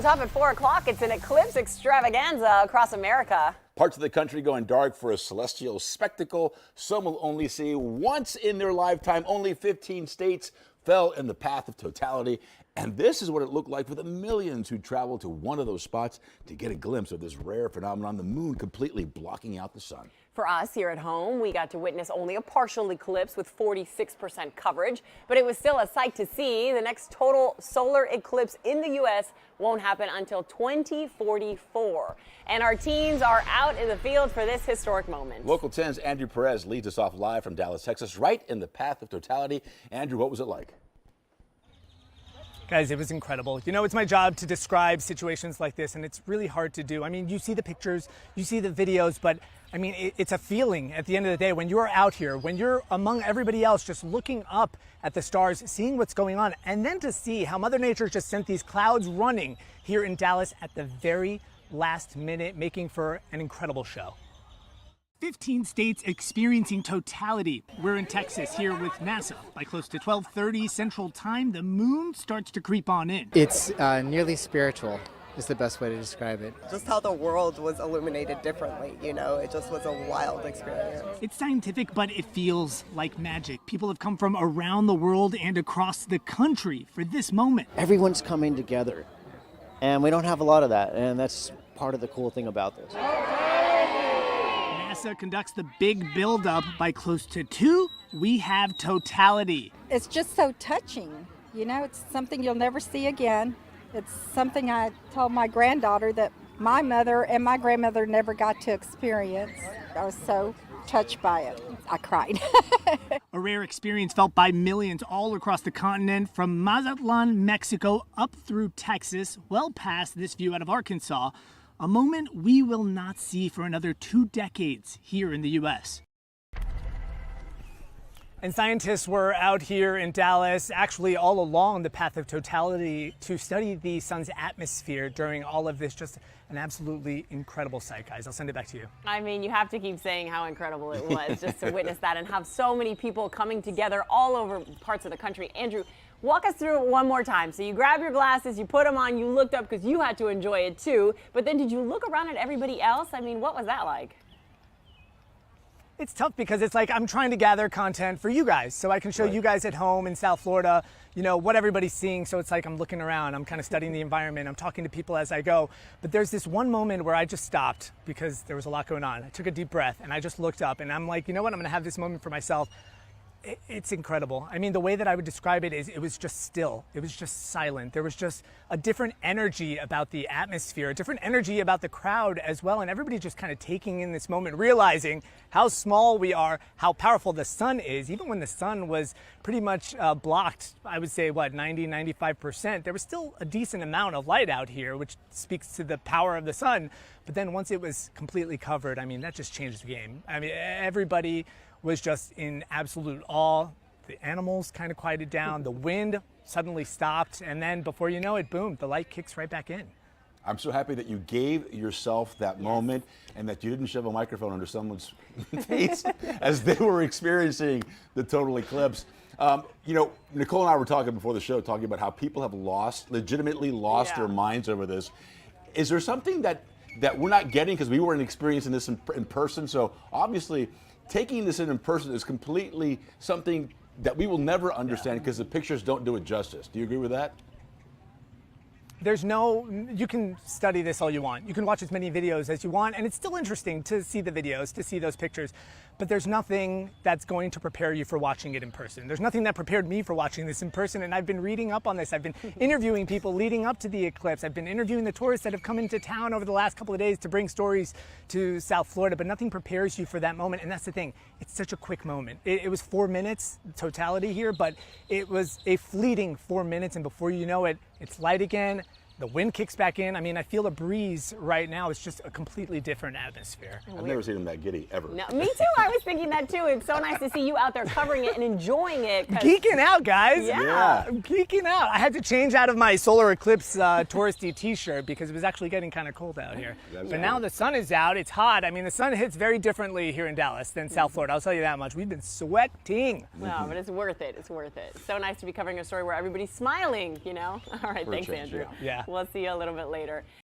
Top at 4 o'clock, it's an eclipse extravaganza across America. Parts of the country going dark for a celestial spectacle some will only see once in their lifetime. Only 15 states fell in the path of totality. And this is what it looked like for the millions who traveled to one of those spots to get a glimpse of this rare phenomenon, the moon completely blocking out the sun. For us here at home, we got to witness only a partial eclipse with 46% coverage, but it was still a sight to see. The next total solar eclipse in the U.S. won't happen until 2044. And our teams are out in the field for this historic moment. Local 10's Andrew Perez leads us off live from Dallas, Texas, right in the path of totality. Andrew, what was it like? Guys, it was incredible. You know, it's my job to describe situations like this, and it's really hard to do. I mean, you see the pictures, you see the videos, but I mean, it's a feeling at the end of the day when you're out here, when you're among everybody else, just looking up at the stars, seeing what's going on, and then to see how Mother Nature just sent these clouds running here in Dallas at the very last minute, making for an incredible show. 15 states experiencing totality. We're in Texas here with NASA. By close to 12:30 Central Time, the moon starts to creep on in. It's nearly spiritual is the best way to describe it. Just how the world was illuminated differently, you know, it just was a wild experience. It's scientific, but it feels like magic. People have come from around the world and across the country for this moment. Everyone's coming together, and we don't have a lot of that, and that's part of the cool thing about this. NASA conducts the big build-up. By close to 2, we have totality. It's just so touching. You know, it's something you'll never see again. It's something I told my granddaughter that my mother and my grandmother never got to experience. I was so touched by it. I cried. A rare experience felt by millions all across the continent, from Mazatlan, Mexico, up through Texas, well past this view out of Arkansas. A moment we will not see for another 2 decades here in the U.S. And scientists were out here in Dallas, actually all along the path of totality, to study the sun's atmosphere during all of this. Just an absolutely incredible sight, guys. I'll send it back to you. I mean, you have to keep saying how incredible it was just to witness that and have so many people coming together all over parts of the country. Andrew, walk us through it one more time. So you grab your glasses, you put them on, you looked up because you had to enjoy it too. But then did you look around at everybody else? I mean, what was that like? It's tough because it's like I'm trying to gather content for you guys so I can show you guys at home in South Florida, you know, what everybody's seeing. So it's like I'm looking around, I'm kind of studying the environment, I'm talking to people as I go. But there's this one moment where I just stopped because there was a lot going on. I took a deep breath and I just looked up and I'm like, you know what, I'm going to have this moment for myself. It's incredible. I mean, the way that I would describe it is it was just still. It was just silent. There was just a different energy about the atmosphere, a different energy about the crowd as well. And everybody just kind of taking in this moment, realizing how small we are, how powerful the sun is. Even when the sun was pretty much blocked, I would say, what, 90, 95%, there was still a decent amount of light out here, which speaks to the power of the sun. But then once it was completely covered, I mean, that just changed the game. I mean, everybody was just in absolute awe. The animals kind of quieted down. The wind suddenly stopped. And then before you know it, boom, the light kicks right back in. I'm so happy that you gave yourself that moment and that you didn't shove a microphone under someone's face as they were experiencing the total eclipse. You know, Nicole and I were talking before the show, talking about how people have legitimately lost their minds over this. Is there something that we're not getting because we weren't experiencing this in person? So obviously, taking this in person is completely something that we will never understand because the pictures don't do it justice. Do you agree with that? You can study this all you want. You can watch as many videos as you want, and it's still interesting to see the videos, to see those pictures, but there's nothing that's going to prepare you for watching it in person. There's nothing that prepared me for watching this in person, and I've been reading up on this. I've been interviewing people leading up to the eclipse. I've been interviewing the tourists that have come into town over the last couple of days to bring stories to South Florida, but nothing prepares you for that moment, and that's the thing. It's such a quick moment. It was 4 minutes totality here, but it was a fleeting 4 minutes, and before you know it, it's light again. The wind kicks back in. I mean, I feel a breeze right now. It's just a completely different atmosphere. I've never seen him that giddy, ever. No, me too. I was thinking that too. It's so nice to see you out there covering it and enjoying it. Geeking out, guys. Yeah. I'm geeking out. I had to change out of my solar eclipse touristy t-shirt because it was actually getting kind of cold out here. But now the sun is out. It's hot. I mean, the sun hits very differently here in Dallas than South Florida. I'll tell you that much. We've been sweating. No, but it's worth it. It's worth it. So nice to be covering a story where everybody's smiling, you know? All right, thanks, Andrew. Yeah. We'll see you a little bit later.